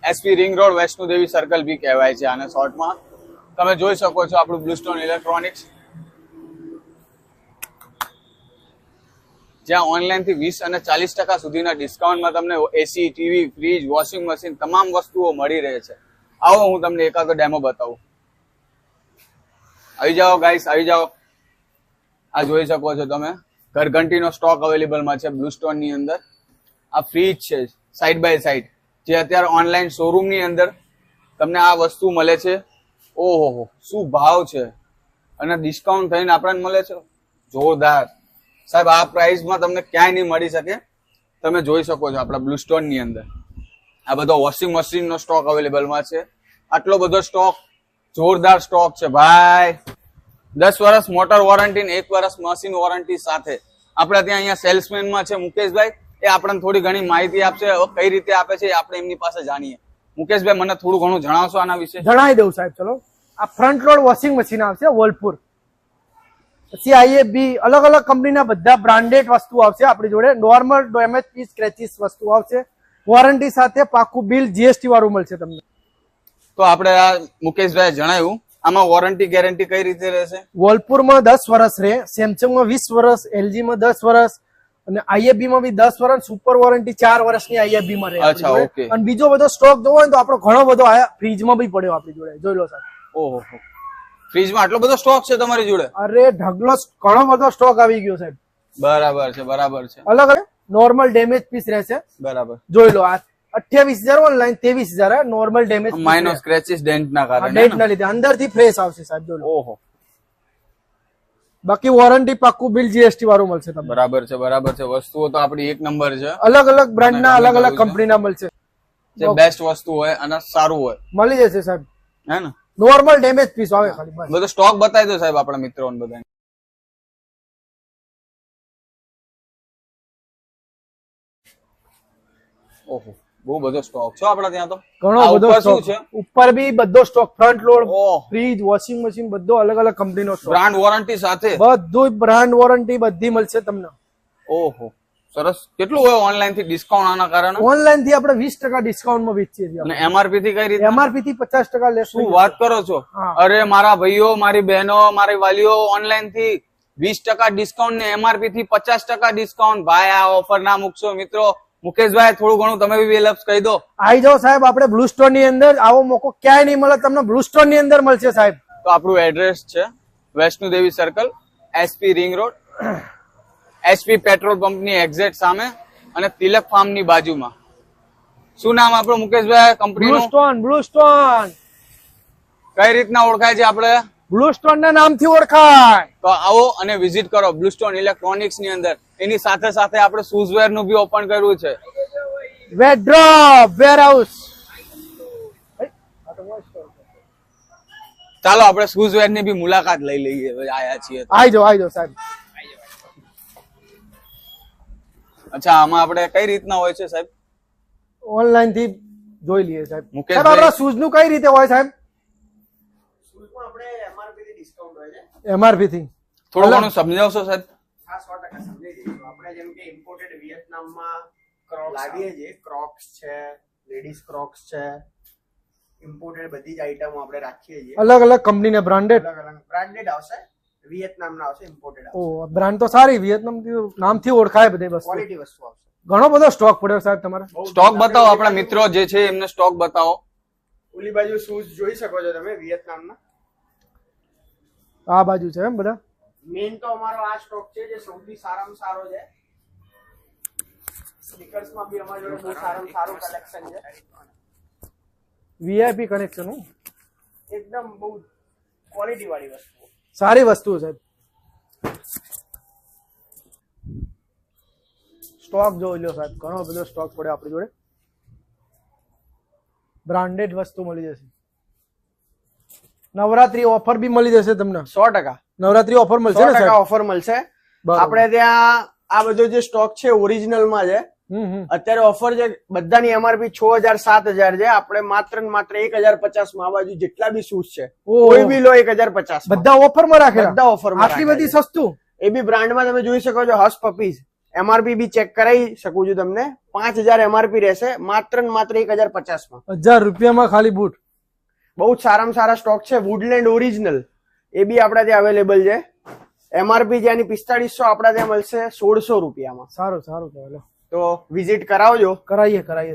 SP ring road Vaishnodevi circle બી કહેવાય છે આને શોર્ટમાં. તમે જોઈ શકો છો આપણું બ્લુસ્ટોન ઇલેક્ટ્રોનિક્સ, જ્યાં ઓનલાઈન થી 20 અને 40% સુધીના ડિસ્કાઉન્ટમાં તમને એસી, ટીવી, ફ્રીજ, વોશિંગ મશીન તમામ વસ્તુઓ મળી રહે છે. આવો હું તમને એકાદો ડેમો બતાવું. આવી જાઓ ગાઈસ, આવી જાઓ. આ જોઈ શકો છો તમે ઘરઘંટીનો સ્ટોક અવેલેબલમાં છે બ્લુસ્ટોન ની અંદર. આ ફ્રીજ છે સાઈડ બાય સાઈડ, જે અત્યારે ઓનલાઈન શોરૂમ ની અંદર તમને આ વસ્તુ મળે છે. ઓહો શું ભાવ છે, અને ડિસ્કાઉન્ટ થઈને આપણને મળે છે જોરદાર. સાહેબ આ પ્રાઇસમાં તમને ક્યાંય નહીં મળી શકે. તમે જોઈ શકો છો આપણા બ્લુસ્ટોન ની અંદર આ બધો વોશિંગ મશીન નો સ્ટોક અવેલેબલમાં છે. આટલો બધો સ્ટોક, જોરદાર સ્ટોક છે ભાઈ. 10 વર્ષ મોટર વોરંટી ને 1 વર્ષ મશીન વોરંટી સાથે. આપણે ત્યાં અહીંયા સેલ્સમેનમાં છે મુકેશભાઈ, એ આપણને થોડી ઘણી માહિતી આપશે. કઈ રીતે આપે છે આપણે એમની પાસે જાણીએ. મુકેશભાઈ મને થોડું ઘણું જણાવશો આના વિશે? જણાવી દઉં સાહેબ. ચલો, આ ફ્રન્ટ લોડ વોશિંગ મશીન આવશે વર્લપુર, પછી આઈએબી, અલગ અલગ કંપનીના બધા બ્રાન્ડેડ વસ્તુ આવશે આપણી જોડે. નોર્મલ ડેમેજ પીસ, સ્ક્રેચીસ વસ્તુ આવશે, વોરંટી સાથે પાકું બિલ, જીએસટી વાળું મળશે તમને. તો આપણે આ મુકેશભાઈ જણાવ્યું, આમાં વોરંટી ગેરંટી કઈ રીતે રહેશે? વર્લપુરમાં 10 વર્ષ રહે, સેમસંગમાં 20 વર્ષ, એલજીમાં 10 વર્ષ, અને આઈએબી માં બી 10 વર્ષ. સુપર વોરંટી 4 વર્ષની આઈએબી માં રહે. અચ્છા, ઓકે. અને બીજો બધો સ્ટોક જોવો હોય તો આપણો ઘણો બધો ફ્રીજમાં બી પડ્યો આપણી જોડે. જોઈ લો સાહેબ. ઓહો, ફ્રીજમાં આટલો બધો સ્ટોક છે તમારી જોડે? અરે ઢગલો ઘણો બધો સ્ટોક આવી ગયો સાહેબ. બરાબર છે, બરાબર છે. અલગ અલગ નોર્મલ ડેમેજ પીસ રહેશે. બરાબર. જોઈ લો, આ 28,000 online, 23,000 normal damage, minus scratches dent ના કારણે, ડેન્ટ ના લીધે. અંદરથી ફ્રેશ આવશે સાહેબ. જોઈ લો. ઓહો, બાકી વોરંટી પાક્કું બિલ, જીએસટી વાળું મળશે તમને. બરાબર છે, બરાબર છે. વસ્તુઓ તો આપણી એક નંબર છે. અલગ અલગ બ્રાન્ડના, અલગ અલગ કંપનીના મળશે. જે બેસ્ટ વસ્તુ હોય અને સારું હોય મળી જશે સાહેબ. હે ને? નોર્મલ ડેમેજ પીસ આવે ખાલી, બસ. બધો સ્ટોક બતાવી દો સાહેબ આપણા મિત્રોને બધાને. ઓહો, બહુ બધો સ્ટોક છે આપડા ત્યાં તો. ઘણો બધો સ્ટોક છે. ઉપર બી બધો stock, front load, fridge, washing machine બધો અલગ અલગ કંપનીનો સ્ટોક, બ્રાન્ડ વોરંટી સાથે. બધું બ્રાન્ડ વોરંટી બધી મળશે તમને. ઓહો, સરસ. કેટલું હોય ઓનલાઈન થી ડિસ્કાઉન્ટ આના કારણે? ઓનલાઈન થી આપણે 20% ડિસ્કાઉન્ટમાં વેચીએ છીએ. અને એમઆરપી થી કઈ રીતે? એમઆરપી થી 50% લેસ. શું વાત કરો છો? અરે મારા ભાઈઓ, મારી બહેનો, મારી વાલીઓ, ઓનલાઈન થી 20% ડિસ્કાઉન્ટ ને એમઆરપી થી 50% ડિસ્કાઉન્ટ. ભાઈ આ ઓફર ના મૂકશો મિત્રો. મુકેશભાઈ થોડું ઘણું તમે બી લફ્સ કહી દો. આવી જાઓ સાહેબ, આપણે બ્લુસ્ટોન ની અંદર આવો મોકો ક્યાંય નહીં મળે તમને, બ્લુસ્ટોન ની અંદર મળશે સાહેબ. તો આપણું એડ્રેસ છે Vaishnodevi circle, SP ring road, SP petrol pump ની એક્ઝેક્ટ સામે, અને તિલક ફાર્મ ની બાજુમાં. શું નામ આપણું મુકેશભાઈ કંપનીનું? બ્લુસ્ટોન. બ્લુસ્ટોન કઈ રીતના ઓળખાય છે આપણે? બ્લુસ્ટોન ના નામથી ઓળખાય. તો આવો અને વિઝિટ કરો બ્લુસ્ટોન ઇલેક્ટ્રોનિક્સ ની અંદર. એની સાથે સાથે આપણે શૂઝ વેર નું બી ઓપન કર્યું છે. વેરડ્રોપ, વેરહાઉસ. ચાલો આપણે શૂઝ વેર ની બી મુલાકાત લઈ લઈએ. આયા છીએ. આવી જાઓ સાહેબ. અચ્છા, આમાં આપણે કઈ રીતના હોય છે સાહેબ? ઓનલાઈન થી જોઈ લઈએ સાહેબ. મુકેશભાઈ, આપણા શૂઝ નું કઈ રીતે હોય સાહેબ? એમઆરપી થી થોડું ઘણું સમજાવશો સાહેબ? હા, 100% સમજી જઈશું. આપણે જેમ કે ઇમ્પોર્ટેડ વિયેતનામમાં લાવીએ છીએ, ક્રોક્સ છે, લેડીઝ ક્રોક્સ છે, ઇમ્પોર્ટેડ બધી જ આઈટમો આપણે રાખીએ છીએ. અલગ અલગ કંપનીના બ્રાન્ડેડ, અલગ અલગ બ્રાન્ડેડ આવશે, વિયેતનામના આવશે, ઇમ્પોર્ટેડ આવશે. ઓ બ્રાન્ડ તો સારી, વિયેતનામ નામથી ઓળખાય બધી વસ્તુ. ક્વોલિટી વસ્તુ આવશે. ઘણો બધો સ્ટોક પડ્યો સાહેબ તમારે. સ્ટોક બતાવો, આપણા મિત્રો જે છે એમને સ્ટોક બતાવો. ઓલી બાજુ શૂઝ જોઈ શકો છો તમે વિયેતનામના. આ બાજુ છે એમ બધા. મેઇન તો અમારો આ સ્ટોક છે જે સૌથી સારામાં સારો છે. સ્નીકર્સમાં બી અમારી જોડે બહુ સારામાં સારું કલેક્શન છે. વીઆઈપી કનેક્શન, એકદમ બહુ ક્વોલિટી વાળી વસ્તુ, સારી વસ્તુ છે. સ્ટોક જોઈ લો સાહેબ, ઘણો બધો સ્ટોક પડ્યો આપણી જોડે. બ્રાન્ડેડ વસ્તુ મળી જશે. નવરાત્રી ઓફર બી મળી જશે તમને. 100%. નવરાત્રી ઓફર મળશે ને સાહેબ? ઓફર મળશે. આપણે ત્યાં આ બધો જે સ્ટોક છે ઓરિજિનલ માં છે. અત્યારે ઓફર છે, બધાની એમઆરપી 6,000 7,000 છે. આપણે માત્ર ને માત્ર 1,050 માં આ બાજુ જેટલા બી શૂઝ છે કોઈ બી લો 1,050. બધા ઓફર માં રાખેલા. બધા ઓફર માં. આટલી બધી સસ્તું. એ બી બ્રાન્ડ માં તમે જોઈ શકો છો. હસ પપીઝ એમઆરપી બી ચેક કરાવી શકું છું તમને. 5000 એમઆરપી રહેશે, માત્ર ને માત્ર 1050 માં. 1000 રૂપિયામાં ખાલી બૂટ. બહુ જ સારામાં સારા સ્ટોક છે. વુડલેન્ડ ઓરિજિનલ એ બી આપડા ત્યાં અવેલેબલ છે. એમઆરપી જ્યાંની 4500 આપડા ત્યાં મળશે 1600 રૂપિયામાં. સારું સારું કહેવાય. તો વિઝિટ કરાવજો. કરાવીએ.